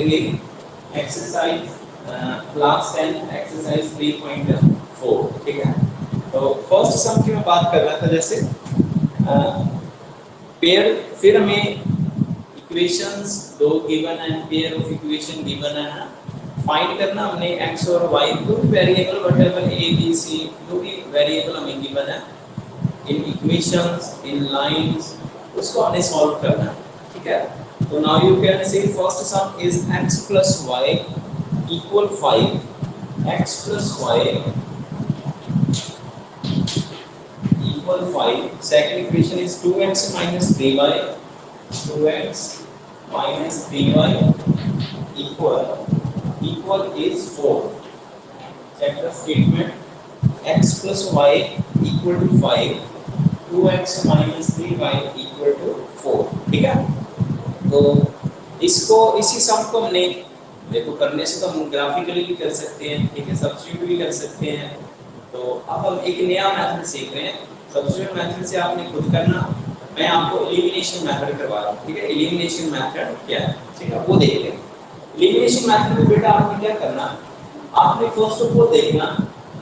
Exercise class 10 exercise 3.4 ठीक है। तो फर्स्ट सम की मैं बात कर रहा था, जैसे पेयर, फिर हमें इक्वेशंस दो गिवन है, पेयर ऑफ इक्वेशन गिवन है ना, फाइंड करना हमने x और y दो variable whatever a b c जो भी वेरिएबल हमें गिवन है इन इक्वेशंस इन लाइंस, उसको हमने सॉल्व करना है, ठीक है। तो now you can say first some is x plus y equal 5, x plus y equal 5. Second equation is 2x minus 3y, 2x minus 3y equal is 4. Check the statement, x plus y equal to 5, 2x minus 3y equal to 4, ठीक है। तो इसको इसी सम को हमने देखो करने से तो हम ग्राफिकली भी कर सकते हैं, ठीक है, सब्स्टिट्यूट भी कर सकते हैं। तो अब हम एक नया मेथड सीख रहे हैं, सब्स्टिट्यूट मेथड से आपने खुद करना, मैं आपको एलिमिनेशन मेथड करवा रहा हूँ, ठीक है। एलिमिनेशन मेथड क्या है, ठीक है, वो देख लें। एलिमिनेशन मेथड में बेटा आपने क्या करना, आपने फर्स्ट ऑफ ऑल देखना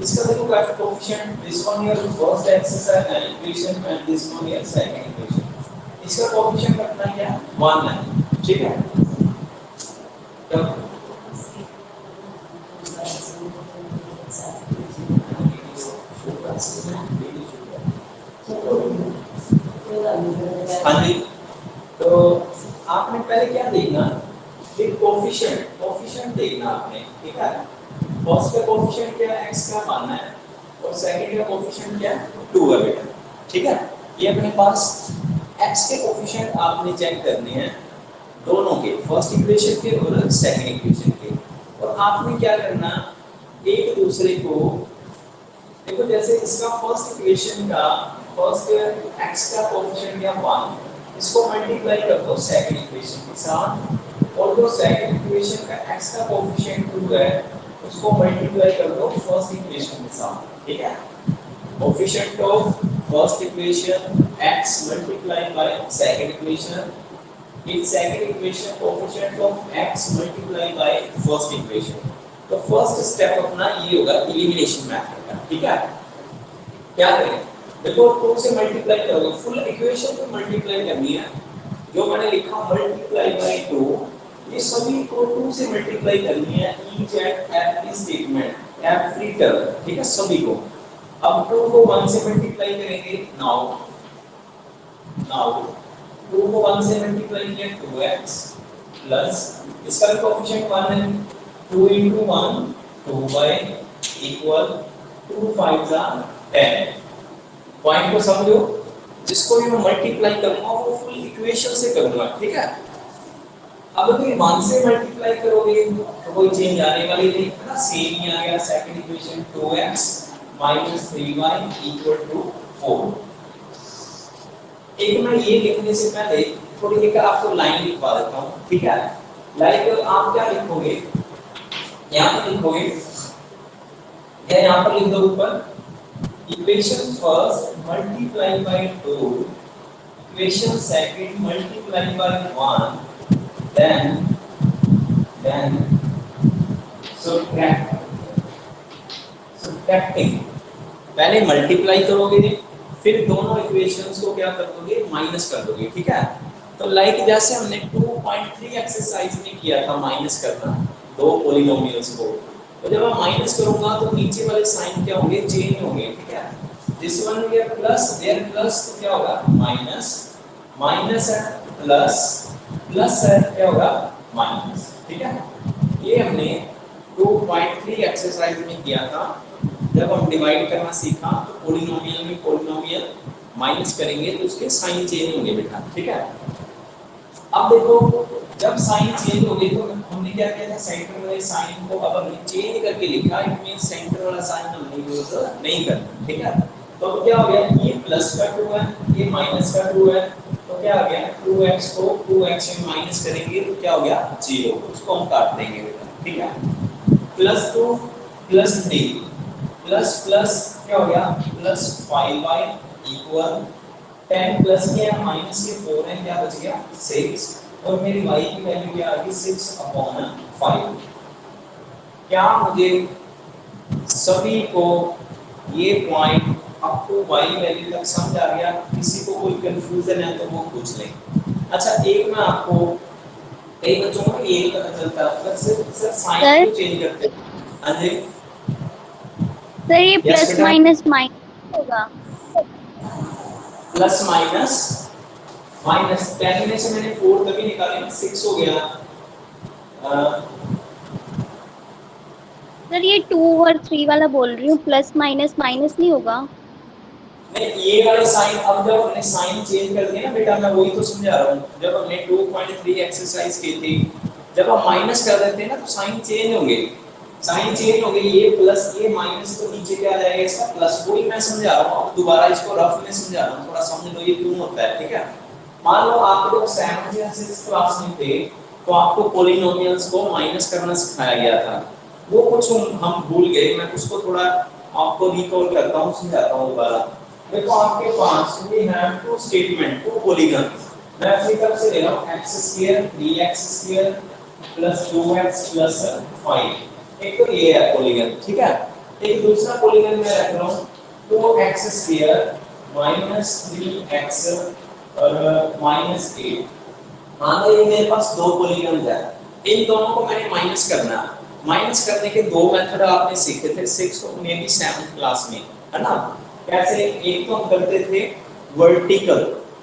इसका देखो coefficient, this one here first exercise equation and this one here second equation, इसका कोएफिशिएंट रखना क्या 1 है, ठीक है। तो हाँ जी, तो आपने पहले क्या देखना, ये कोएफिशिएंट देखना आपने, ठीक है। फर्स्ट का कोएफिशिएंट क्या है, x का मानना है, और सेकंड का कोएफिशिएंट क्या है 2 है बेटा, ठीक है। ये अपने पास x के कोएफिशिएंट आपने चेक करने हैं दोनों के, फर्स्ट इक्वेशन के और सेकंड इक्वेशन के, और आपने क्या करना एक दूसरे को देखो, जैसे इसका फर्स्ट इक्वेशन का फर्स्ट x का कोएफिशिएंट क्या 1, इसको मल्टीप्लाई कर दो सेकंड इक्वेशन के साथ, और जो सेकंड इक्वेशन का x का कोएफिशिएंट 2 है उसको मल्टीप्लाई कर दो फर्स्ट इक्वेशन के साथ, ठीक है। Coefficient of first equation x multiply by second equation, in second equation coefficient of x multiply by first equation. तो फर्स्ट स्टेप अपना ये होगा एलिमिनेशन मेथड का, ठीक है। क्या करें, देखो 2 से मल्टीप्लाई करोगे, फुल इक्वेशन को मल्टीप्लाई करनी है, जो मैंने लिखा मल्टीप्लाई बाय 2, ये सभी को 2 से मल्टीप्लाई करनी है, each and every statement every term, ठीक है, सभी को। अब 2 को 1 से मल्टीप्लाई करेंगे, नाउ 2 को 1 से मल्टीप्लाई किया 2x प्लस इसका कोएफिशिएंट 1 है, 2 into 1 2y equal 2 5 10। पॉइंट को समझो, जिसको भी मैं मल्टीप्लाई करूंगा वो फुल इक्वेशन से करूंगा, ठीक है। अब अगर 1 से मल्टीप्लाई करोगे तो कोई चेंज आने वाली नहीं है ना, सेम ही आ गया। Second equation 2x minus 3y equal to 4। एक मैं ये लिखने से पहले थोड़ी एक आपको लाइन लिखवा देता हूँ, ठीक है। लाइक आप क्या लिखोगे, यहाँ पर लिखोगे, या यहाँ पर लिख दो ऊपर, equation first multiply by 2, equation second multiply by 1, then subtracting, पहले मल्टीप्लाई करोगे फिर दोनों इक्वेशंस को क्या कर दोगे, माइनस कर दोगे, ठीक है। तो लाइक जैसे हमने 2.3 एक्सरसाइज में किया था माइनस करना दो पॉलिनोमियल्स को, तो जब मैं माइनस करूंगा तो नीचे वाले साइन क्या होंगे, चेंज होंगे, ठीक है। This one here plus, there plus, तो क्या होगा माइनस, माइनस है प्लस, प्लस है क्या होगा माइनस, ठीक है। ये हमने 2.3 एक्सरसाइज में किया था, जब हम डिवाइड करना सीखा तो पॉलिनोमियल में पॉलिनोमियल माइनस करेंगे तो उसके साइन चेंज होंगे बेटा, ठीक है। अब देखो जब साइन चेंज हो गई तो हमने क्या किया था, सेंटर वाले साइन को अब हमने चेंज करके लिखा, इट मींस सेंटर वाला साइन हमने यूज नहीं करना, ठीक है। तो क्या हो गया, ये प्लस का 2 है, ये माइनस का 2 है, तो क्या हो गया 2x को 2x में माइनस करेंगे तो क्या हो गया 0, उसको हम काट देंगे बेटा, ठीक है। प्लस 2 प्लस 3 प्लस प्लस क्या हो गया प्लस 5y इक्वल 10 प्लस किया माइनस के 4 है, क्या बच गया 6, और मेरी y की वैल्यू क्या आ गई 6/5। क्या मुझे सभी को ये point up to y value तक समझ आ गया? किसी को कोई कंफ्यूजन है तो वो पूछ लें। अच्छा, एक मैं आपको, कई बच्चों को ये नहीं पता चलता सर साइन सर क्यों चेंज करते हैं। हाँ जी, सर ये यस प्लस बेटा। माइनस माइनस होगा। प्लस माइनस माइनस, पहले में से मैंने 4 तभी निकाले ना, 6 हो गया। सर ये 2 और 3 वाला बोल रही हूँ, प्लस माइनस माइनस नहीं होगा। नहीं, ये वाले साइन, अब जब हमने साइन चेंज कर दिया ना बेटा, मैं वही तो समझा रहा हूँ। जब हमने 2.3 एक्सरसाइज की थी, जब हम माइनस कर देते हैं ना तो साइन चेंज होंगे। साइन चेंज होंगे, ये प्लस ये माइनस तो नीचे क्या आ जाएगा इसका प्लस। वही मैं समझा रहा हूँ, अब दोबारा इसको रफ में समझा रहा हूँ, थोड़ा समझ लो ये क्यों होता है। ठीक है, मान लो आप जब 7th या 6th क्लास में थे तो आपको पॉलिनोमियल्स को माइनस करना सिखाया गया था। वो कुछ हम भूल गए, मैं उसको थोड़ा आपको रिकॉल करता हूँ, समझाता हूँ दोबारा। देखो आपके पास we have two statement, two polygon. मैं अपनी तरफ से ले रहा हूं x² 3x² plus 2x plus 5। एक तो ये है पॉलीगन, ठीक है। एक दूसरा पॉलीगन मैं रख रहा हूं 2x² माइनस 3x और माइनस 8। मान लो ये मेरे पास दो पॉलीगन है, इन दोनों को मैंने माइनस करना। माइनस करने के दो मेथड आपने सीखे थे 6th और मे बी 7th क्लास में, है ना। कैसे? एक तो हम करते थे वर्टिकल,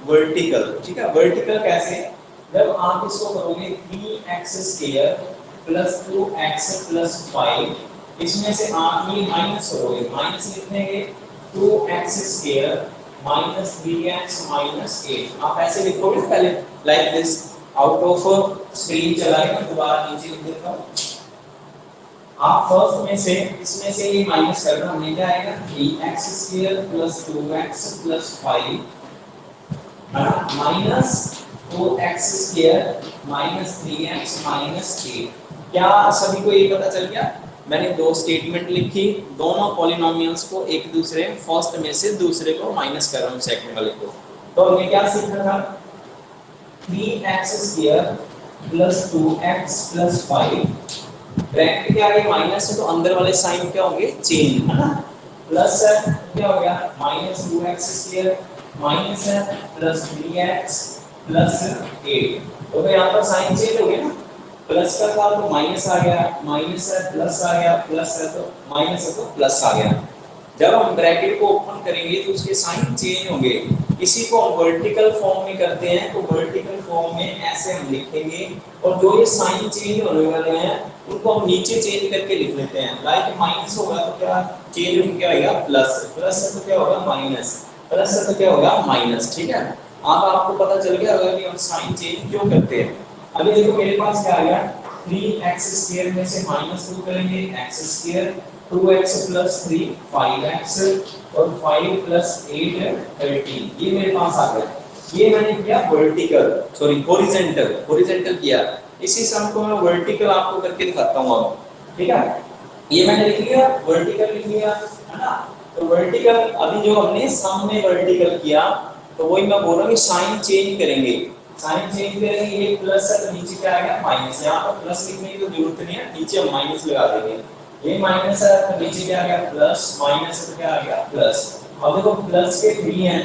वर्टिकल, ठीक है। वर्टिकल कैसे? जब आप इसको करोगे 3x² प्लस 2x प्लस 5, इसमें से आप ये माइनस करोगे, माइनस लिखेंगे 2x² माइनस 3x माइनस 8। आप ऐसे लिखोगे पहले like this, out of screen चलाएगा, दोबारा नीचे लिख देता हूँ। आप फर्स्ट में से इसमें से ये माइनस करना, हमें क्या आएगा 3x² plus 2x plus 5 minus 2x² minus 3x minus 8। क्या सभी को ये पता चल गया? मैंने दो स्टेटमेंट लिखी, दोनों पॉलिनोमियल्स को एक दूसरे फर्स्ट में से दूसरे को माइनस कर रहा हूँ, सेकंड वाले को। तो हमने क्या सीखा था? 3x² plus 2x plus 5, bracket के आगे माइनस है तो अंदर वाले साइन क्या होंगे? चेंज, है ना। प्लस है क्या हो गया? माइनस 2x² माइनस है प्लस 3x प्लस 8। तो यहाँ पर साइन चेंज हो गया ना, प्लस का था तो माइनस आ गया, माइनस है प्लस आ गया, प्लस है तो माइनस है तो प्लस आ गया। जब हम ब्रैकेट को ओपन करेंगे तो उसके साइन चेंज होंगे। इसी को हम वर्टिकल फॉर्म में करते हैं, तो वर्टिकल फॉर्म में ऐसे हम लिखेंगे, और जो ये साइन चेंज होने वाले हैं उनको हम नीचे चेंज करके लिख लेते हैं। लाइक माइनस होगा तो क्या चेंज होकर क्या आएगा? प्लस, प्लस है तो क्या होगा? माइनस, प्लस है तो क्या होगा? माइनस। ठीक है, अब आपको पता चल गया होगा कि हम साइन चेंज क्यों करते हैं। अभी देखो मेरे पास क्या आ गया, 3x² में से -2 करेंगे, x², 2x प्लस 3 5x और 5 प्लस 8 13। ये मेरे पास आ गया। ये मैंने किया वर्टिकल, सॉरी हॉरिजॉन्टल, हॉरिजॉन्टल किया। इसी सम को मैं वर्टिकल आपको करके दिखाता हूँ अब, ठीक है। ये मैंने लिख लिया, वर्टिकल लिख लिया, है ना। तो वर्टिकल अभी जो हमने सम में वर्टिकल किया, तो वही मैं बोल रहा हूँ कि साइन चेंज करेंगे। साइन चेंज करेंगे, ये प्लस है तो नीचे क्या आएगा? माइनस। यहाँ पर प्लस लिखने की तो जरूरत नहीं है, नीचे हम माइनस लगा देंगे। ये माइनस है तो नीचे क्या आ गया? प्लस, माइनस है तो क्या आ गया? प्लस। अब देखो प्लस के 3 है,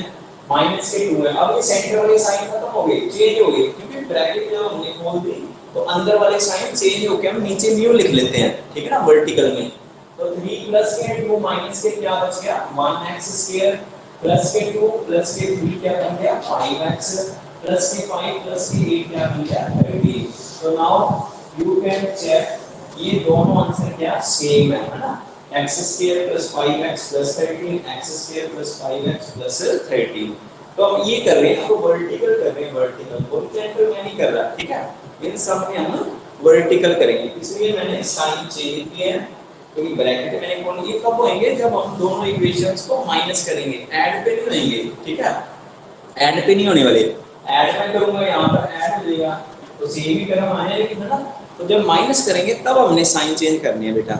माइनस के 2 है। अब ये सेंटर वाले साइन खत्म हो गए, चेंज हो गए, क्योंकि ब्रैकेट जब हमने खोल दी तो अंदर वाले साइन चेंज होकर हम नीचे न्यू लिख लेते हैं, ठीक है ना, वर्टिकल में। तो 3 प्लस के 2 माइनस के क्या बच गया? 1x² प्लस के 2 प्लस के 3 क्या बन गया? 5x प्लस के 5 प्लस के 8 क्या बन गया? 30। तो नाउ यू कैन चेक, ये दोनों आंसर क्या सेम है ना। x² plus 5x plus 13, x² plus 5x plus 13। तो हम ये कर रहे हैं, तो वर्टिकल कर रहे हैं, वर्टिकल, हॉरिजॉन्टल में नहीं कर रहा, ठीक है। इन सब में हम वर्टिकल करेंगे, इसलिए मैंने साइन चेंज किए हैं। क्योंकि ब्रैकेट मैंने खोल, ये कब होंगे? जब हम दोनों इक्वेशंस को माइनस करेंगे, ऐड पे नहीं होंगे, ठीक है। ऐड पे नहीं होने वाले, ऐड में करूंगा यहाँ पर ऐड हो जाएगा तो सेम ही टर्म आने, लेकिन है ना। तो जब माइनस करेंगे तब हमने साइन चेंज करनी है बेटा।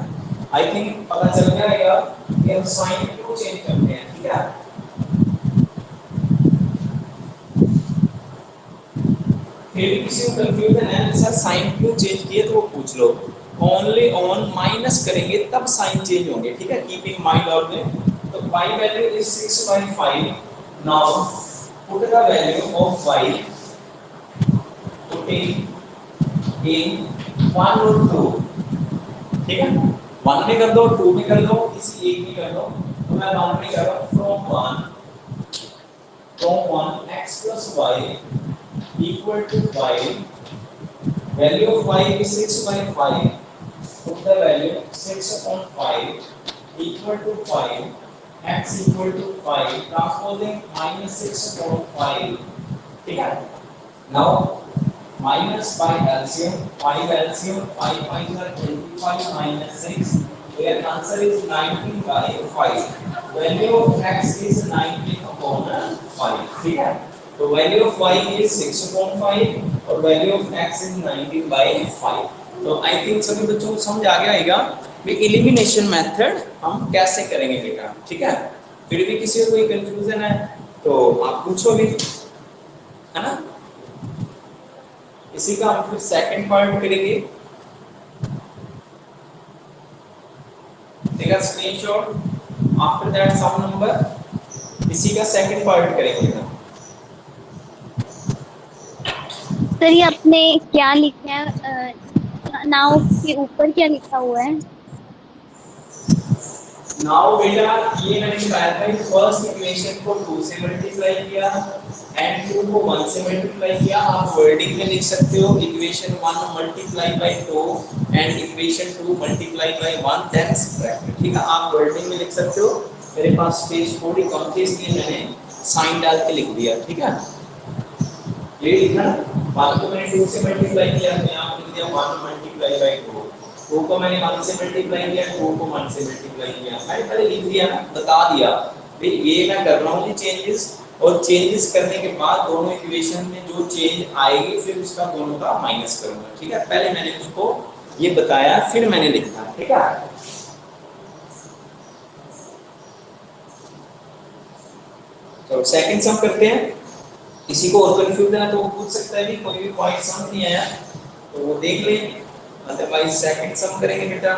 आई थिंक पता चल जाएगा कि हम साइन क्यों चेंज करते हैं, ठीक है। 3 फिर भी किसी को कंफ्यूजन है सर साइन क्यों चेंज किए तो वो पूछ लो। ओनली ऑन माइनस करेंगे तब साइन चेंज होंगे, ठीक है, कीप इन माइंड ऑलवेज। तो y value is 6/5। Now put the value of y putting in 1 और 2, ठीक है, 1 में कर दो, 2 में कर दो, किसी एक में कर दो। तो मैं 1 में कर रहा हूं from 1 x plus y equal to 5, value of y is 6/5, put the value 6 upon 5 equal to 5, x equal to 5, transposing minus 6 upon 5, ठीक है। now minus by LCM, 5 LCM, 5 5 are 25 minus 6, their answer is 19/5, value of x is 19 upon 5, ठीक है। तो value of y is 6 upon 5 और value of x is 19/5। तो I think सभी बच्चों को समझ आ गया होगा कि एलिमिनेशन मेथड हम कैसे करेंगे बेटा, ठीक है। फिर भी किसी को कोई कंफ्यूजन है तो आप पूछो भी, है ना। इसी का हम फिर सेकंड पार्ट करेंगे, take a screenshot, after that some number, इसी का सेकंड पार्ट करेंगे ना। सर ये आपने क्या लिखा है, नाउ के ऊपर क्या लिखा हुआ है? नाउ बेटा ये मैंने बताया था कि फर्स्ट इक्वेशन को 2 से मल्टीप्लाई किया एंड 2 को 1 से मल्टीप्लाई किया। आप वर्डिंग में लिख सकते हो equation 1 multiply by 2 and equation 2 multiply by 1 then subtract, ठीक है, आप वर्डिंग में लिख सकते हो। मेरे पास स्पेस थोड़ी कम थी इसलिए मैंने साइन डाल के लिख दिया, ठीक है। ये लिखा बात को मैंने 2 से मल्टीप्लाई किया तो यहां लिख दिया 1 मल्टीप्लाई बाय 2, 2 को मैंने 1 से मल्टीप्लाई किया, 2 को 1 से मल्टीप्लाई किया, मैंने पहले लिख दिया ना, बता दिया भाई ये मैं कर रहा हूं ये चेंजेस, और चेंजेस करने के बाद दोनों इक्वेशन में जो चेंज आएगी फिर उसका दोनों का माइनस करूंगा, ठीक है। पहले मैंने उसको ये बताया फिर मैंने लिखा, ठीक है। तो सेकंड सम करते हैं। किसी को और कंफ्यूजन है तो वो पूछ सकता है कि कोई भी पॉइंट समझ नहीं आया तो वो देख ले, अदरवाइज सेकंड सम करेंगे बेटा।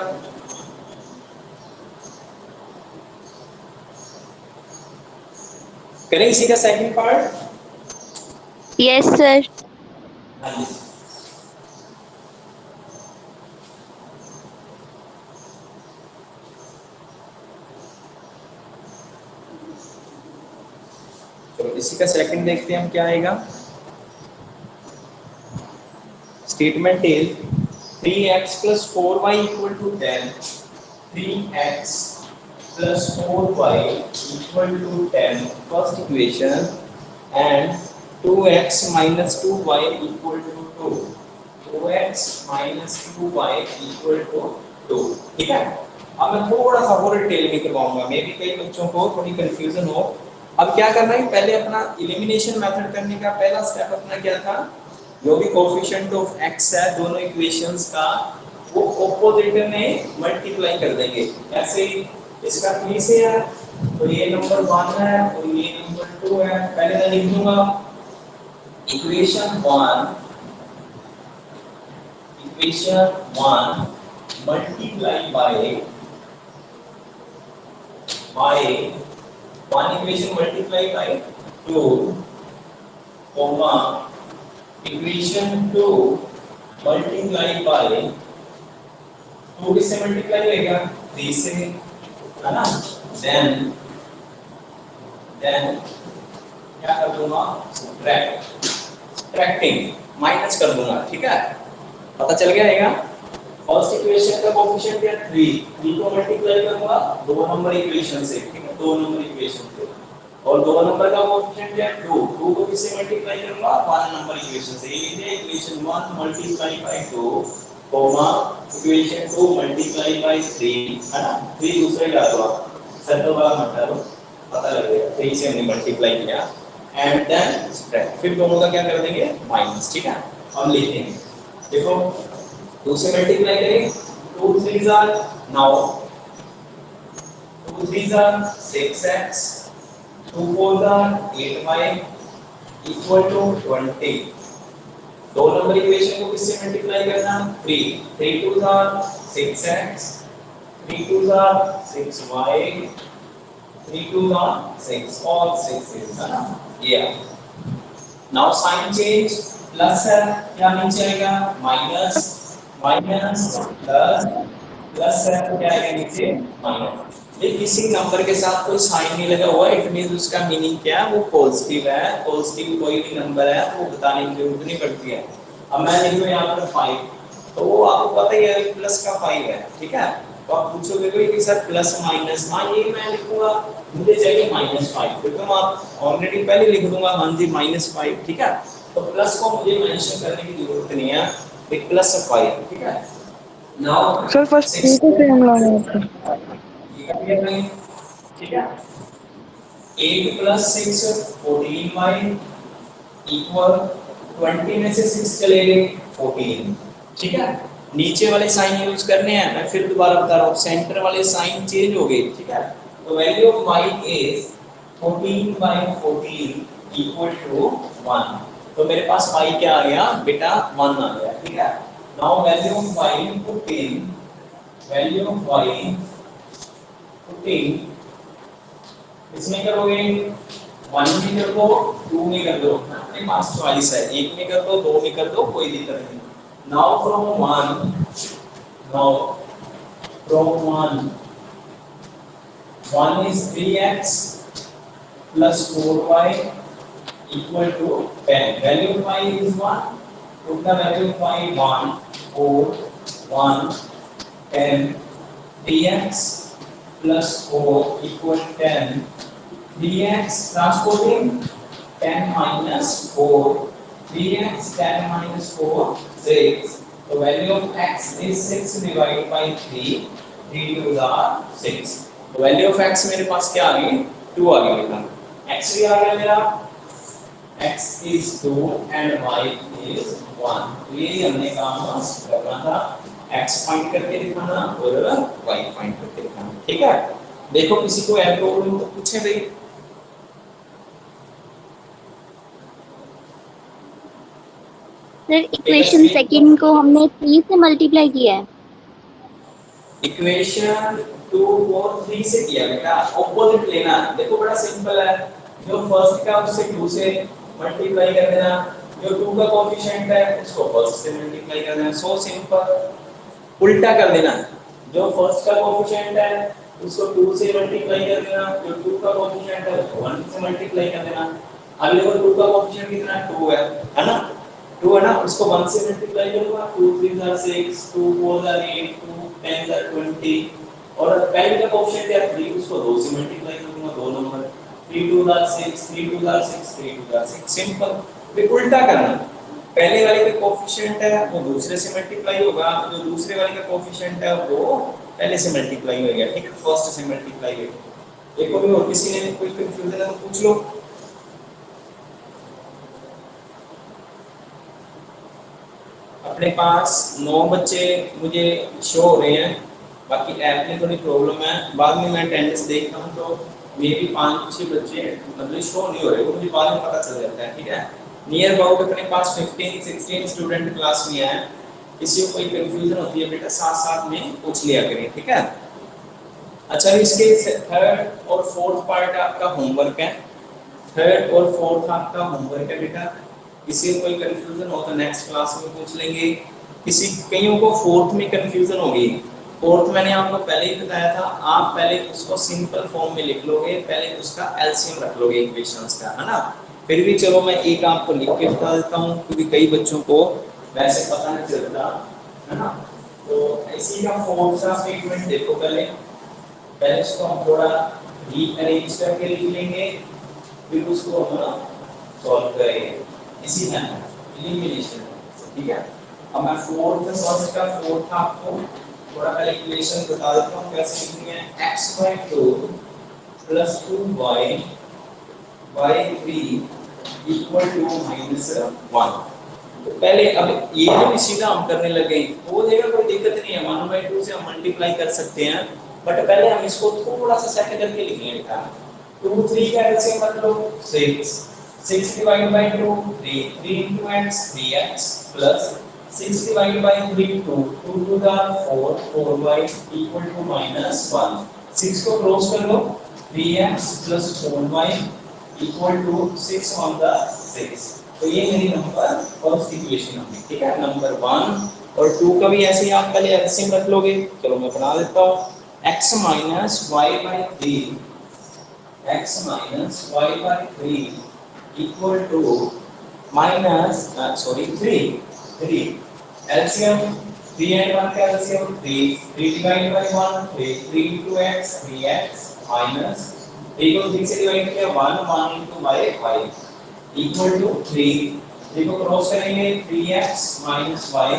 करें इसी का सेकंड पार्ट। Yes sir. हाँ जी, तो इसी का सेकंड देखते हैं हम क्या आएगा। Statement is 3x plus 4y equal to 10, 3x plus 4y equal to 10 first equation and 2x minus 2y equal to 2, 2x minus 2y equal to 2, ठीक है। अब मैं थोड़ा सा और डिटेल में करवाऊंगा, मे भी कई बच्चों को थोड़ी कंफ्यूजन हो। अब क्या करना है, पहले अपना एलिमिनेशन मेथड करने का पहला स्टेप अपना क्या था, जो भी कोएफिशिएंट ऑफ x है दोनों इक्वेशंस का वो ऑपोजिट में मल्टीप्लाई कर देंगे। ऐसे इसका 3 से है तो ये नंबर 1 है और ये नंबर 2 है। पहले मैं लिख दूंगा equation 1 multiply by 1 equation multiply by 2 comma equation 2 multiply by 2 किससे मल्टीप्लाई होएगा 3 से, है ना। देन क्या कर दूंगा, सब्ट्रैक्टिंग माइनस कर दूंगा, ठीक है। पता चल गया है। फर्स्ट इक्वेशन का कोएफिशिएंट है 3 को मल्टीप्लाई करूंगा 2 नंबर इक्वेशन से, ठीक है, 2 नंबर इक्वेशन से, और 2 नंबर का कोएफिशिएंट है 2 को किससे मल्टीप्लाई करूंगा 1 नंबर इक्वेशन से। ये है equation 1 multiply by 2 comma equation 2 multiply bye 3, है ना। 3 दूसरे डालो आप, सर्कल वाला मत डालो, पता लगेगा 3 से हमने मल्टीप्लाई किया एंड देन सब्ट्रैक्ट, फिर दोनों का क्या कर देंगे माइनस, ठीक है। हम लिखते हैं, देखो 2 से मल्टीप्लाई करेंगे 2 3 are now 2 3 are 6x, 2 4 are 8y equal to 20, दो नंबर इक्वेशन को किससे मल्टीप्लाई करना, 3 3 2 6x 3 2 6y 3 2 6 all 6 is है ना ये। नाउ साइन चेंज, प्लस है क्या नीचे आएगा माइनस, माइनस प्लस, प्लस है तो क्या आएगा नीचे माइनस। देखिए किसी नंबर के साथ कोई साइन नहीं लगा हुआ, इट मींस उसका मीनिंग क्या है, वो पॉजिटिव है। पॉजिटिव कोई भी नंबर है वो बताने की जरूरत नहीं पड़ती है। अब मैं लिख दूं यहाँ पर 5, तो वो आपको पता ही है प्लस का 5 है, ठीक है। तो आप पूछोगे कि सर प्लस माइनस, हाँ ये मैं लिखूंगा, मुझे चाहिए -5, फिर तो मैं ऑलरेडी पहले लिख दूंगा हाँ जी -5, ठीक है। तो प्लस को मुझे मेंशन करने की जरूरत नहीं है, एक +5, ठीक है। नाउ सर फर्स्ट 3 को सेम लाना है, ये कर दिया मैंने, ठीक है। 8 + 6 14y इक्वल 20 में से 6 चले गए 14, ठीक है। नीचे वाले साइन यूज करने हैं, मैं फिर दोबारा बता रहा हूँ, सेंटर वाले साइन चेंज हो गए, ठीक है। तो value of y is 14/14 equal to 1। तो मेरे पास y क्या आ गया बेटा 1 आ गया, ठीक है। Now value of y put in, value of y put in, इसमें करोगे 1 में कर दो 2 में कर दो, अपने पास चॉइस है, 1 में कर दो 2 में कर दो, कोई दिक्कत नहीं। Now from 1, now from 1 is 3x plus 4y equal to 10. Value of y is 1. Put the value of y 1, 4, 1, 10. 3x plus 4 equal 10. 3x transporting 10 minus 4. 3x 10 minus 4 6. The value of x is 6 divided by 3. 3 to the 6. तो value of x मेरे पास क्या आ गई 2 आ गई बेटा, x भी आ गया मेरा, x is 2 and y is 1। तो ये हमने काम करना था, x फाइंड करके दिखाना और y फाइंड करके दिखाना, ठीक है। देखो किसी को ऐड प्रॉब्लम तो पूछे भाई। सर इक्वेशन सेकंड को हमने 3 से मल्टीप्लाई किया है। इक्वेशन 2 को 3 से किया बेटा, ऑपोजिट लेना। देखो बड़ा सिंपल है, जो फर्स्ट का उससे 2 से मल्टीप्लाई कर देना, जो 2 का कोएफिशिएंट है उसको फर्स्ट से मल्टीप्लाई कर देना, सो सिंपल। उल्टा कर देना, जो फर्स्ट का कोएफिशिएंट है उसको 2 से मल्टीप्लाई कर देना, जो 2 का कोएफिशिएंट है उसको 1 से मल्टीप्लाई कर देना। अब देखो 2 का कोएफिशिएंट कितना है 2 है ना, 2 है ना, उसको 1 से मल्टीप्लाई करूंगा, 2 3 6, 2 4 8, 2 10 20, और पहले का कोएफिशिएंट है 3, उसको 2 से मल्टीप्लाई करूंगा, दो नंबर 3 2 6, 3 2 6, 3 2 6, सिंपल। फिर उल्टा करना, पहले वाले का कोएफिशिएंट है वो दूसरे से मल्टीप्लाई होगा, जो दूसरे वाले का कोएफिशिएंट है वो पहले से मल्टीप्लाई होगा, ठीक है, फर्स्ट से मल्टीप्लाई होगा। एक और किसी ने कोई कंफ्यूजन है तो पूछ लो। अपने पास 9 बच्चे मुझे शो हो रहे हैं, बाकी ऐप में थोड़ी प्रॉब्लम है, बाद में मैं अटेंडेंस देखता हूं तो मे भी 5-6 बच्चे मतलब शो नहीं हो रहे, वो मुझे बाद में पता चल जाता है, ठीक है। नियर अबाउट अपने पास 15-16 स्टूडेंट क्लास में है, किसी को कोई कंफ्यूजन होती है बेटा साथ-साथ में पूछ लिया करें, ठीक है। अच्छा इसके थर्ड और फोर्थ पार्ट आपका होमवर्क है, थर्ड और फोर्थ आपका होमवर्क है बेटा। किसी को कोई कंफ्यूजन हो तो नेक्स्ट क्लास में पूछ लेंगे। किसी कईयों को फोर्थ में कंफ्यूजन होगी, फोर्थ मैंने आपको पहले ही बताया था, आप पहले उसको सिंपल फॉर्म में लिख लोगे, पहले उसका एलसीएम रख लोगे इक्वेशंस का, है ना। फिर भी चलो मैं एक आपको लिख के बता देता हूँ, क्योंकि कई बच्चों को वैसे पता नहीं चलता, है ना। तो इसी का फोर्थ का स्टेटमेंट देखो, पहले इसको हम थोड़ा रीअरेंज करके लिख लेंगे, फिर उसको हम सॉल्व करेंगे इसी मैथड एलिमिनेशन, ठीक है। अब मैं फोर्थ आपको थोड़ा पहले इक्वेशन बता देता हूं कैसे लिखनी है। x/2 + 2y by 3 equal to -1। तो पहले अब ये जो सीधा हम करने लगे वो देखो कोई दिक्कत नहीं है, 1/2 से हम मल्टीप्लाई कर सकते हैं, बट पहले हम इसको थोड़ा सा सेट करके लिखेंगे बेटा। 2 3 का एलसीएम मतलब 6, 6 divided by 2 3 3 into x 3x plus 6 divided by 3 2 2 to the 4 4y equal to minus 1 6 को क्रॉस कर लो 3x plus 4y equal to 6 on the 6 तो ये मेरी नंबर फर्स्ट इक्वेशन होगी ठीक है नंबर 1 और 2 का भी ऐसे ही आप पहले एलसीएम रख लोगे चलो मैं बना देता हूँ x minus y by 3 x minus y by 3 equal to minus 3 LCM 3 and 1 का LCM 3 divided by 1 3 into x 3x minus 3 को 3 से डिवाइड किया 1 into y equal to 3 3 को क्रॉस करेंगे 3x minus y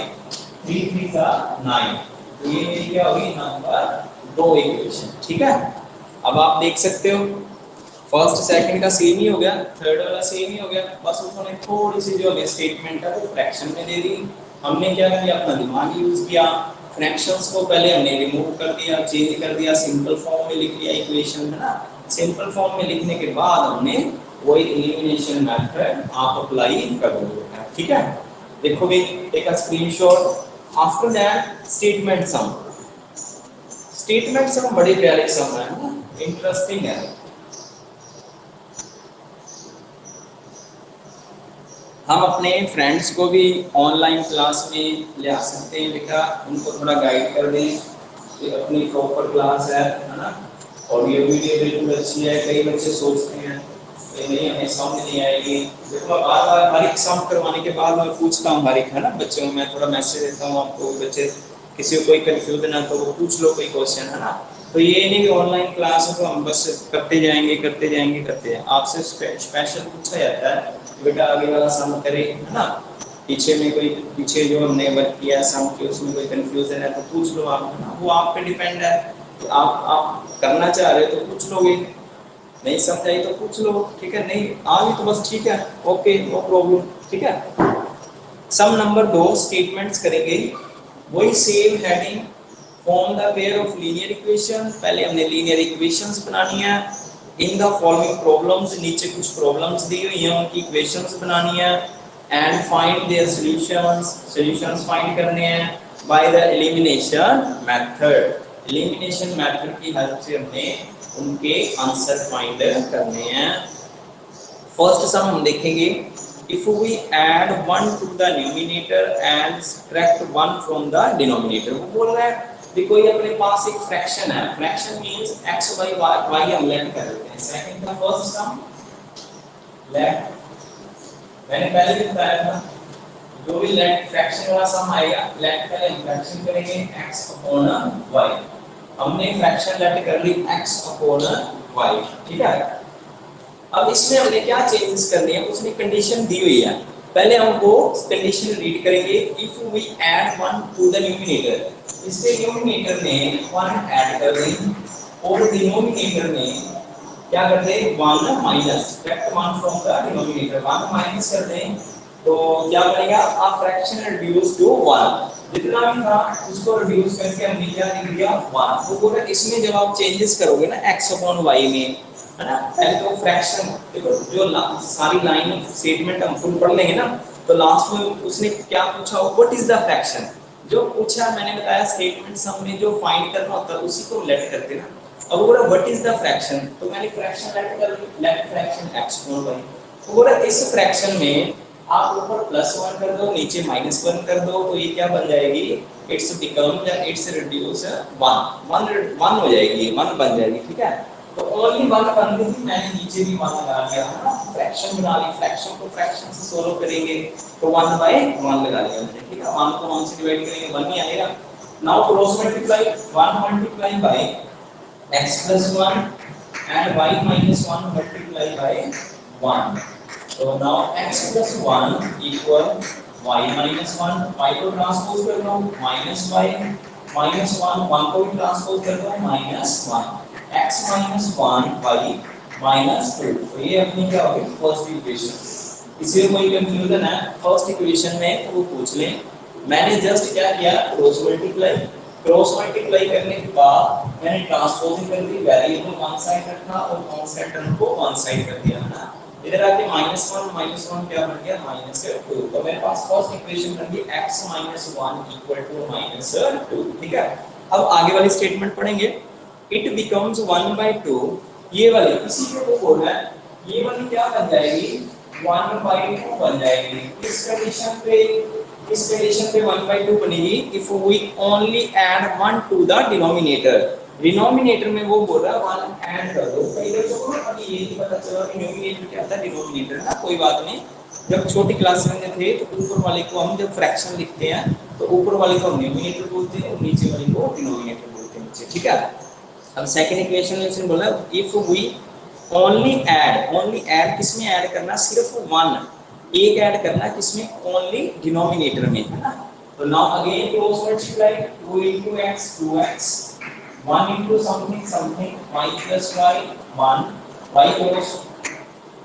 3 3 का 9 तो ये मेरी क्या होगी नंबर 2 इक्वेशन ठीक है अब आप देख सकते हो फर्स्ट सेकंड का सेम ही हो गया थर्ड वाला सेम ही हो गया बस उन्होंने थोड़ी सी जो हमें स्टेटमेंट है वो फ्रैक्शन में दे दी हमने क्या किया अपना दिमाग यूज किया फ्रैक्शंस को पहले हमने रिमूव कर दिया चेंज कर दिया सिंपल फॉर्म में लिख दिया इक्वेशन है ना सिंपल फॉर्म में लिखने के बाद हमने वही एलिमिनेशन मेथड आप अप्लाई कर दोगे ठीक है देखोगे take a screenshot after that statement some बड़े प्यारे सम है ना इंटरेस्टिंग है हम अपने फ्रेंड्स को भी ऑनलाइन क्लास में ले आ सकते हैं बेटा उनको थोड़ा गाइड कर दें कि अपनी प्रॉपर क्लास है ना ऑडियो वीडियो बिल्कुल अच्छी है कई बच्चे सोचते हैं कि नहीं हमें समझ नहीं आएगी देखो बार-बार हर एक सम करवाने के बाद मैं पूछता हूँ हर एक है ना बच्चों में मैं थोड़ा मैसेज देता हूँ आपको बच्चे किसी को कोई कंफ्यूजन है तो वो पूछ लो कोई क्वेश्चन है ना तो ये नहीं कि ऑनलाइन क्लास है तो हम बस करते जाएंगे आपसे स्पेशल पूछा जाता है बेटा आगे वाला सम करे है ना पीछे जो हमने वर्क किया सम के उसमें कोई कंफ्यूजन है तो पूछ लो आप है ना वो आप पे डिपेंड है कि आप करना चाह रहे हो तो पूछ लोगे नहीं समझ आई तो पूछ लो ठीक है नहीं आ गई तो बस ठीक है ओके नो प्रॉब्लम ठीक है सम नंबर 2 स्टेटमेंट्स करेंगे वही same heading form the pair of linear equation पहले हमने लीनियर इक्वेशंस बनानी है इन द फॉलोइंग प्रॉब्लम्स नीचे कुछ प्रॉब्लम्स दी हुई हैं उनकी इक्वेशंस बनानी है and find their solutions find करने हैं बाय द एलिमिनेशन मेथड की हेल्प से हमने उनके आंसर फाइंड करने हैं फर्स्ट सम हम देखेंगे if we add 1 to the numerator and subtract 1 from the denominator वो बोल रहा है देखो ये अपने पास एक फ्रैक्शन है fraction means x by y हम लेट कर देते हैं सेकंड का फर्स्ट सम लेट मैंने पहले भी बताया था जो भी लेट फ्रैक्शन वाला सम आएगा लेट पहले हम फ्रैक्शन करेंगे x अपॉन y हमने फ्रैक्शन लेट कर ली x अपॉन y ठीक है अब इसमें हमने क्या चेंजेस करने हैं उसने कंडीशन दी हुई है पहले हम वो कंडीशन रीड करेंगे if we add 1 to the numerator इसके न्यूमरेटर में 1 ऐड कर दें और डिनोमिनेटर में क्या कर दें 1 minus subtract 1 from the denominator 1 minus कर दें तो क्या बनेगा अ फ्रैक्शन रिड्यूस टू 1 जितना भी था उसको रिड्यूस करके हमने क्या लिख दिया 1 तो बोला इसमें जब आप चेंजेस करोगे ना x अपॉन y में है ना पहले तो फ्रैक्शन देखो जो सारी लाइन स्टेटमेंट हम फुल पढ़ लेंगे ना तो लास्ट में उसने क्या पूछा व्हाट इज द फ्रैक्शन जो पूछा मैंने बताया स्टेटमेंट सम में जो फाइंड करना होता है उसी को लेट करते ना अब वो बोला व्हाट इज द फ्रैक्शन तो मैंने फ्रैक्शन लेट कर let fraction x upon y तो बोला इस फ्रैक्शन में आप ऊपर +1 कर दो नीचे -1 कर दो तो ये क्या बन जाएगी इट्स बिकम या इट्स रिड्यूस 1 हो जाएगी 1 बन जाएगी ठीक है तो ओनली 1 बन गई थी मैंने नीचे भी 1 लगा दिया है ना फ्रैक्शन बना ली फ्रैक्शन को फ्रैक्शन से सोल्व करेंगे तो 1 by 1 लगा लिया मैंने ठीक है 1 को 1 से डिवाइड करेंगे 1 ही आएगा now cross multiply 1 multiply bye x + 1 and y - 1 multiply by 1 तो now x + 1 equal y - 1 y को ट्रांसपोज कर लो -y -1 1 को भी ट्रांसपोज कर दो -1 x - 1 y -2 तो ये अपनी क्या होगी फर्स्ट इक्वेशन इसमें कोई कंफ्यूजन है फर्स्ट इक्वेशन में वो पूछ लें मैंने जस्ट क्या किया क्रॉस मल्टीप्लाई करने के बाद मैंने ट्रांसपोज कर दी वेरिएबल वन साइड रखा और कांस्टेंट टर्म को वन साइड कर दिया है ना इधर आके -1 क्या बन गया -2। तो मेरे पास फर्स्ट इक्वेशन बन गई x - 1 = -2। ठीक है, अब आगे वाली स्टेटमेंट पढ़ेंगे। इट बिकम्स 1/2, ये वाली इसी के को बोल रहा है, ये वाली क्या बन जाएगी 1/2 बन जाएगी। इस कंडीशन पे 1/2 बनेगी if we only add 1 to the denominator. Denominator में वो बोल रहा है 1 ऐड कर दो। तो इधर देखो ना, अभी ये नहीं पता चला डिनोमिनेटर क्या था, डिनोमिनेटर ना कोई बात नहीं। जब छोटी क्लास में थे तो ऊपर वाले को हम जब फ्रैक्शन लिखते हैं तो ऊपर वाले को हम न्यूमिनेटर बोलते हैं और नीचे वाले को डिनोमिनेटर बोलते हैं नीचे। ठीक है, अब सेकंड इक्वेशन में इसने बोला इफ वी ओनली ऐड किसमें ऐड करना, सिर्फ 1 एक ऐड करना किसमें, ओनली डिनोमिनेटर में, है ना। तो now again cross multiply 2 into x 2x 1 into something something y plus y 1 y cos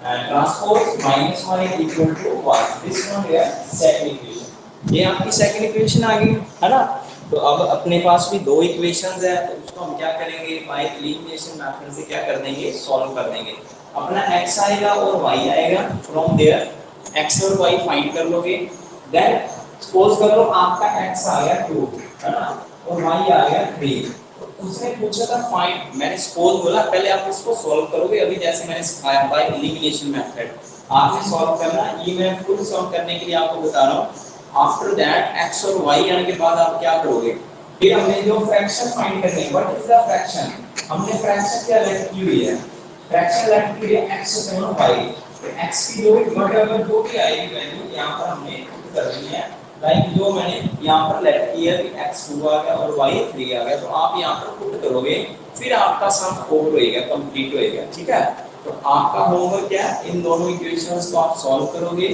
transpose -y equal to 1। This one है सेकंड इक्वेशन, ये आपकी सेकंड इक्वेशन आ गई, है ना। तो अब अपने पास भी दो इक्वेशंस है, तो उसको हम क्या करेंगे, बाय एलिमिनेशन मेथड से क्या कर देंगे, सॉल्व कर देंगे। अपना x आएगा और y आएगा, फ्रॉम देयर x और y फाइंड कर लोगे। देन सपोज करो आपका x आ गया 2, है ना, और y आ गया 3। उसने पूछा था फाइंड, मैंने सपोज बोला, पहले आप इसको सॉल्व करोगे, अभी जैसे मैंने सिखाया बाय एलिमिनेशन मेथड आपने सॉल्व करना। ये मैं फुल सॉल्व करने के लिए आपको बता रहा हूं। आफ्टर दैट x और y आने के बाद आप क्या करोगे, फिर हमने जो फ्रैक्शन फाइंड करनी है, व्हाट इज द फ्रैक्शन, हमने फ्रैक्शन क्या लेट की हुई है, फ्रैक्शन लेट की है x और y। तो x की जो व्हाटएवर जो भी आएगी वैल्यू यहां पर हमने पुट कर देनी है। लाइक जो मैंने यहाँ पर लेट किया कि x2 आ गया और y 3 आ गया, तो आप यहाँ पर पुट करोगे, फिर आपका सम ओवर होएगा, कंप्लीट होएगा। ठीक है, तो आपका होमवर्क क्या है, इन दोनों इक्वेशंस को आप सॉल्व करोगे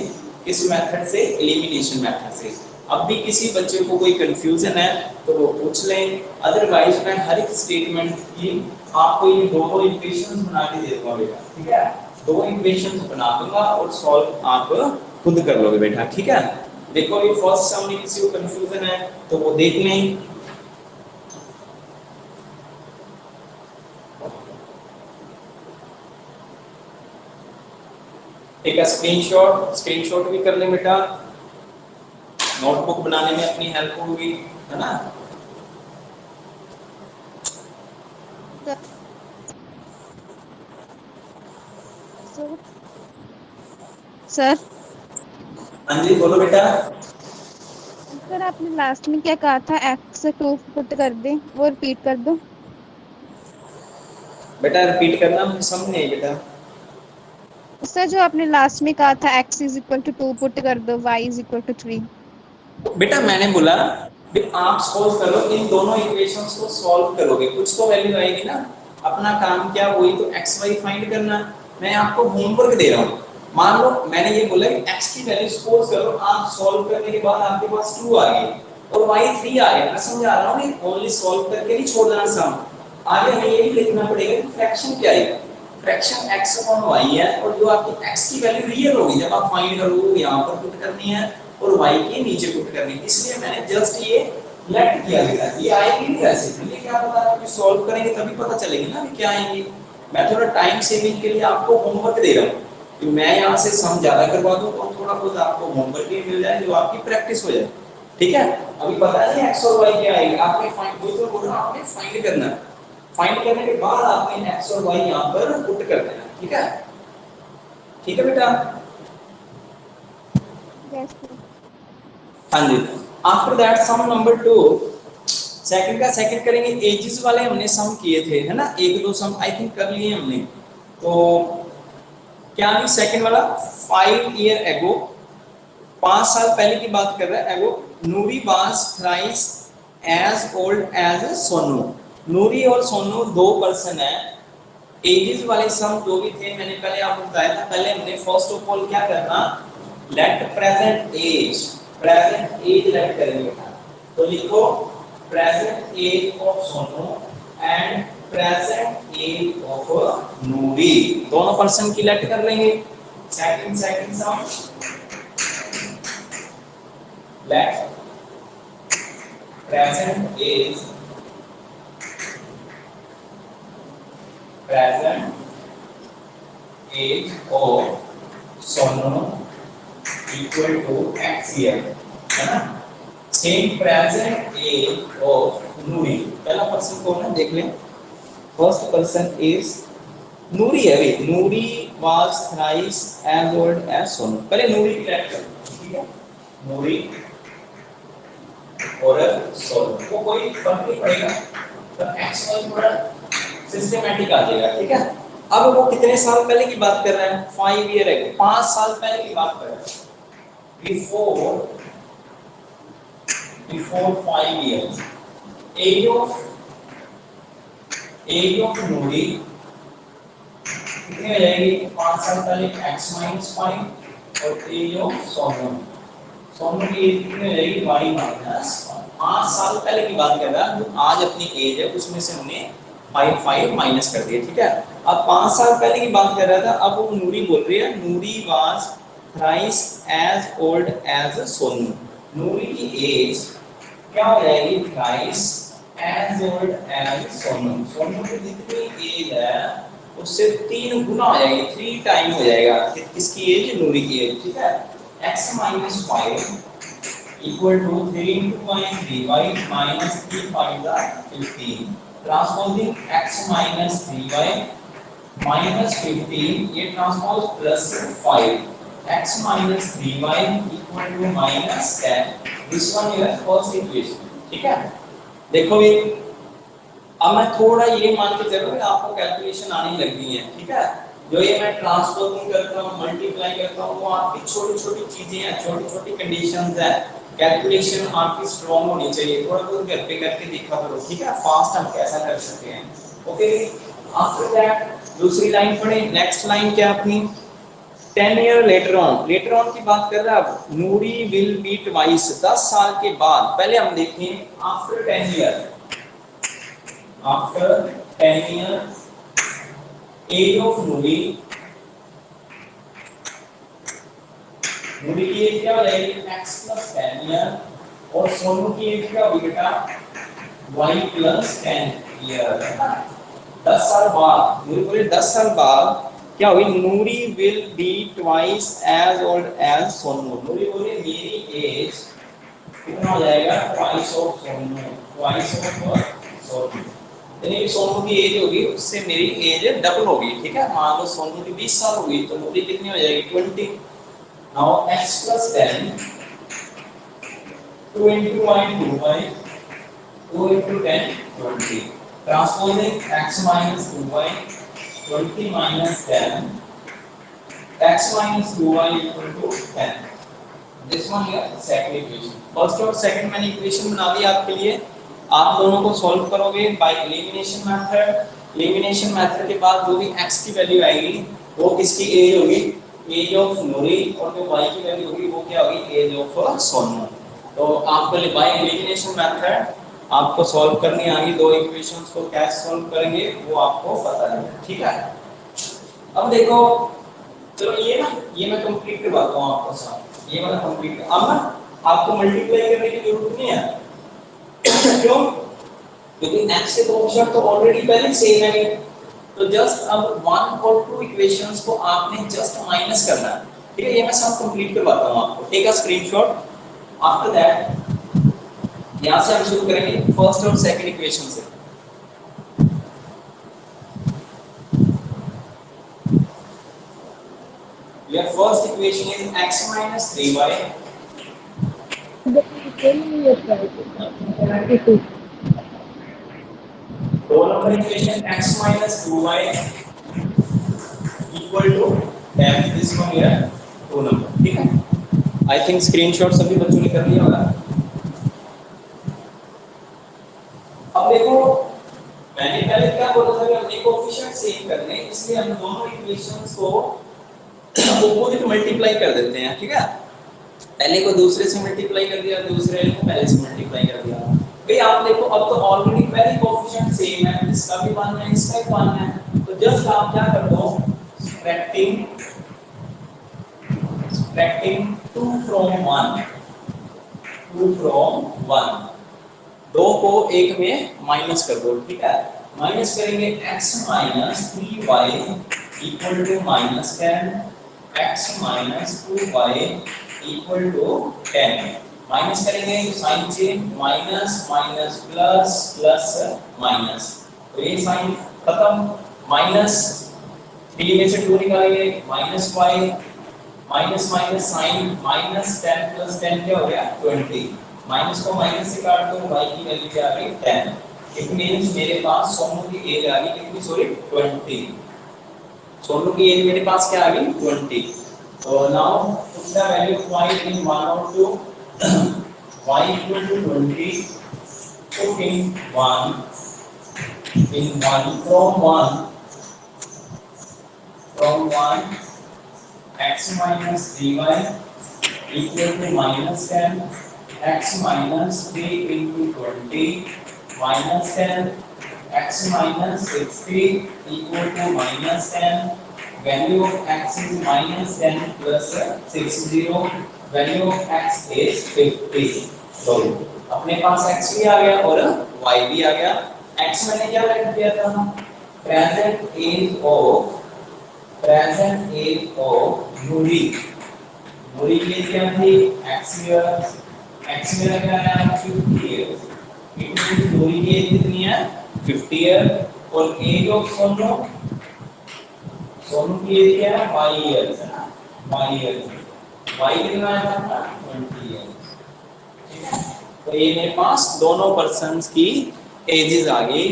किस मेथड से, एलिमिनेशन मेथड से। अब भी किसी बच्चे को कोई कंफ्यूजन है तो वो पूछ लें, अदरवाइज मैं हर एक स्टेटमेंट की आपको ये दो इक्वेशंस बना के दे दूंगा बेटा। ठीक है, दो इक्वेशंस बना दूंगा और सॉल्व आप खुद कर लोगे बेटा। ठीक है, देखो ये फर्स्ट सम में किसी को कंफ्यूजन है तो वो देख लें। एक स्क्रीनशॉट भी कर लें बेटा, नोटबुक बनाने में अपनी हेल्प होगी, है ना। सर हाँ जी बोलो बेटा। सर आपने लास्ट में क्या कहा था, x से 2 पुट कर दे, वो रिपीट कर दो। बेटा रिपीट करना, मुझे समझ नहीं आई बेटा। सर जो आपने लास्ट में कहा था x = 2 पुट कर दो, y = 3। बेटा मैंने बोला कि आप सपोज करो इन दोनों इक्वेशंस को सॉल्व करोगे, कुछ तो वैल्यू आएगी ना। अपना काम क्या, वही तो x y फाइंड करना। मैं आपको होमवर्क दे रहा हूँ। मान लो मैंने ये बोला कि x की वैल्यू सपोज करो आप सॉल्व करने के बाद आपके पास 2 आ गई और y 3 आ गया। मैं समझा रहा हूँ, ओनली सॉल्व करके नहीं छोड़ देना सम। आगे हमें ये भी लिखना पड़ेगा कि फ्रैक्शन क्या है। फ्रैक्शन x अपॉन y है और जो आपकी x की वैल्यू रियल होगी जब आप फाइंड करोगे, यहाँ पर पुट करनी है और y के नीचे पुट करनी। इसलिए मैंने जस्ट ये लेट किया गया, ये आएगी नहीं वैसे, ये क्या पता है कि सॉल्व करेंगे तभी पता चलेगी ना कि क्या आएंगे। मैं थोड़ा टाइम सेविंग के लिए आपको होमवर्क दे रहा हूँ कि मैं यहाँ से सम ज्यादा करवा दूँ और थोड़ा बहुत आपको होमवर्क भी मिल जाए जो आपकी प्रैक्टिस हो जाए। ठीक है, अभी पता नहीं x और y क्या आएगी, आपने फाइंड कोई तो बोल रहा आपने फाइंड करना है। फाइंड करने के बाद आपने x और y यहाँ पर पुट कर देना। ठीक है, ठीक है बेटा। Yes sir. हाँ जी, after that some number 2, second का सेकंड करेंगे। एजेस वाले हमने सम किए थे, है ना, एक दो सम आई थिंक कर लिए हमने। तो क्या भी सेकंड वाला 5 ईयर एगो, 5 साल पहले की बात कर रहा है। Ago Noori was thrice as old as Sonu. Noori और सोनू दो पर्सन है। एजेस वाले सम जो भी थे मैंने पहले आपको बताया था। पहले हमने फर्स्ट ऑफ ऑल क्या करना, लेट प्रेजेंट एज लेट करेंगे। तो लिखो present age of Sonu and present age of Noori, दोनों पर्सन की लेट कर लेंगे। Second sum, let present age of Sonu equal to x year, है ना। Same present age of Noori, पहला पर्सन कौन है देख लें। फर्स्ट पर्सन इज नूरी है भाई। Noori was thrice as old as Sonu. पहले नूरी की लेट करो, ठीक है। नूरी और सोनू को कोई फर्क नहीं पड़ेगा, तो एक्स वाई थोड़ा सिस्टमैटिक आ जाएगा, ठीक है। अब वो कितने साल पहले की बात कर रहा है, 5 ईयर है, 5 साल पहले की बात कर रहा है। बिफोर 5 years, एज ऑफ नूरी कितनी हो जाएगी, 5 साल पहले x - 5 और एज ऑफ सोनू, सोनू की एज कितनी हो जाएगी y - 5 साल पहले की बात कर रहा है। जो आज अपनी एज है उसमें से उन्हें 5 माइनस कर दिया, ठीक है। अब 5 साल पहले की बात कर रहा था, अब वो नूरी बोल रही है Noori was thrice as old as Sonu. Noori की एज क्या हो जाएगी, thrice as old as Sonu. Sonu की जितनी एज है उससे 3 गुना हो जाएगी, 3 टाइम हो जाएगा किसकी एज, नूरी की एज, ठीक है। x - 5 equal to 3 into y 3y minus 3 5 15, transposing x minus 3y minus 15, ये transpose plus 5, x minus 3y equal to minus 10, this one is first equation, ठीक है। देखो ये अब मैं थोड़ा ये मान के चलो आपको कैलकुलेशन आने लग गई है, ठीक है। जो ये मैं ट्रांसपोजिंग करता हूँ, मल्टीप्लाई करता हूँ, वो आपकी छोटी छोटी चीजें हैं, छोटी छोटी कंडीशंस है। कैलकुलेशन आपकी स्ट्रांग होनी चाहिए, थोड़ा बहुत घर पे करके देखा करो, ठीक है। फास्ट हम कैसा कर सकते हैं, ओके। आफ्टर दैट दूसरी लाइन पढ़े, नेक्स्ट लाइन क्या अपनी, 10 ईयर लेटर ऑन की बात कर रहा है। अब नूरी विल बी ट्वाइस, 10 साल के बाद। पहले हम देखें after 10 year, after 10 year age of Noori, Noori की एज क्या हो जाएगी x + 10 ईयर और सोनू की एज क्या होगी बेटा y + 10 ईयर, 10 साल बाद। नूरी बोले 10 साल बाद क्या हुई, Noori will be twice as old as Sonu. Noori बोले मेरी एज कितना हो जाएगा, twice of Sonu, twice of Sonu, यानी सोनू की एज होगी उससे मेरी एज डबल होगी, ठीक है। मान लो सोनू की 20 साल होगी तो नूरी कितनी हो जाएगी 20। Now x + 10 2 into y 2y 2 into 10 20, transposing x minus 2y 20 minus 10, x minus 2y equal to 10, this one here second equation। First और सेकंड मैंने इक्वेशन बना दी आपके लिए, आप दोनों को सॉल्व करोगे by elimination method. Elimination method के बाद जो भी x की वैल्यू आएगी वो किसकी एज होगी, एज ऑफ नूरी, और जो y की वैल्यू होगी वो क्या होगी, एज ऑफ सोनू। तो आपको बाय एलिमिनेशन मेथड आपको सॉल्व करनी आएगी, दो इक्वेशंस को कैसे सॉल्व करेंगे वो आपको पता है, ठीक है। अब देखो चलो ये ना, ये मैं कंप्लीट करवाता हूं आपको साथ, ये वाला कंप्लीट। अब ना आपको मल्टीप्लाई करने की जरूरत नहीं है क्यों, क्योंकि x के कोएफिशिएंट तो ऑलरेडी पहले सेम है, तो जस्ट अब 1 और 2 इक्वेशंस को आपने जस्ट माइनस करना है, ठीक है। ये मैं सब कंप्लीट करवाता हूं आपको, take a screenshot. After that यहां से हम शुरू करेंगे फर्स्ट और सेकंड इक्वेशन से। Your first equation is x minus 3y, दो number equation x minus 2y equal to 10, this one here 2 number, ठीक है। आई थिंक स्क्रीनशॉट सभी बच्चों ने कर लिया होगा। अब देखो मैंने पहले क्या बोला था कि हमने कोएफिशिएंट सेम करने, इसलिए हम दोनों इक्वेशंस को अपोजिट मल्टीप्लाई कर देते हैं, ठीक है। पहले को दूसरे से मल्टीप्लाई कर दिया, दूसरे को पहले से मल्टीप्लाई कर दिया। भाई आप देखो अब तो ऑलरेडी पहले कोएफिशिएंट सेम है, इसका भी 1 है इसका भी 1 है, तो जस्ट आप क्या कर दो, सब्ट्रैक्टिंग 2 from 1, 2 from 1, दो को एक में माइनस कर दो, ठीक है। माइनस करेंगे x minus 3y equal to -10, x minus 2y equal to 10। Minus करेंगे तो sign change, minus minus plus plus minus, तो ये साइन खत्म। माइनस 3 में से 2 निकालेंगे, minus y, minus minus sign, minus 10 plus 10 क्या हो गया 20। माइनस को माइनस से काट दो, y की वैल्यू क्या आ गई 10। इट मींस मेरे पास सोनू की एज आ गई कितनी, सॉरी 20। सोनू की एज मेरे पास क्या आ गई 20। तो now put the value of y इन 1 और 2। y equal to 20, put in 1, in 1 from 1 x minus 3y equal to minus 10, x minus 3 into 20 minus 10, x minus 60 equal to minus 10, value of x is minus 10 plus 60, value of x is 50। तो अपने पास x भी आ गया और y भी आ गया। x मैंने क्या right किया था, present age of Noori. Noori की एज क्या थी x इयर्स, x मेरा क्या आया 50 इयर्स, इट मींस नूरी की एज कितनी है 50 ईयर। और एज ऑफ सोनू, सोनू की एज क्या है y इयर्स है ना, y इयर्स, y कितना आया था 20 इयर्स। ठीक है, तो ये मेरे पास दोनों पर्सन्स की एजेस आ गई,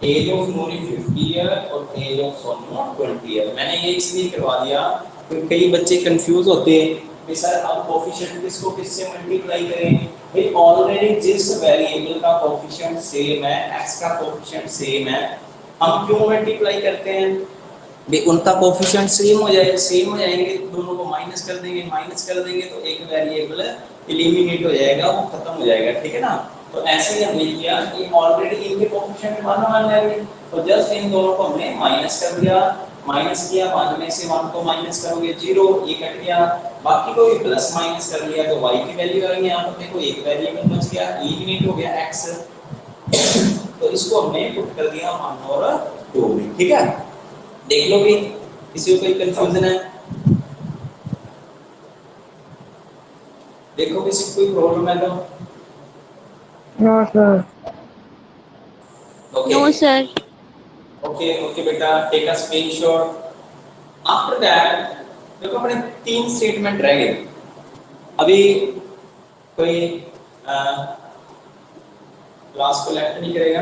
एज ऑफ नूरी 50 ईयर और एज ऑफ सोनू 20 ईयर। मैंने ये इसलिए करवा दिया क्योंकि कई बच्चे कंफ्यूज होते हैं कि सर अब कोफिशिएंट किसको किससे मल्टीप्लाई करें। भाई ऑलरेडी जिस वेरिएबल का कोफिशिएंट सेम है, x का कोफिशिएंट सेम है, हम क्यों मल्टीप्लाई करते हैं, भी उनका कोफिशिएंट सेम हो जाए, सेम हो जाएंगे तो दोनों को माइनस कर देंगे, माइनस कर देंगे तो एक वेरिएबल एलिमिनेट हो जाएगा, वो खत्म हो जाएगा। ठीक है ना, तो ऐसे ही हमने किया कि ऑलरेडी इनके कोफिशिएंट 1 है, तो जस्ट इन दोनों को हमने माइनस कर दिया, माइनस किया 1 में से 1 को माइनस करोगे 0, ये कट गया, बाकी को भी प्लस माइनस कर लिया तो y की वैल्यू आ गई। यहाँ पर देखो एक वेरिएबल बच गया, एलिमिनेट हो गया x, तो इसको हमने पुट कर दिया 1 और 2 में। ठीक है, देख लो भी किसी को कोई कंफ्यूजन है, देखो किसी को कोई प्रॉब्लम है तो। No sir. Okay no sir. Okay okay बेटा, take a screenshot. After that देखो अपने 3 स्टेटमेंट रह गए। अभी कोई क्लास को लेफ्ट नहीं करेगा।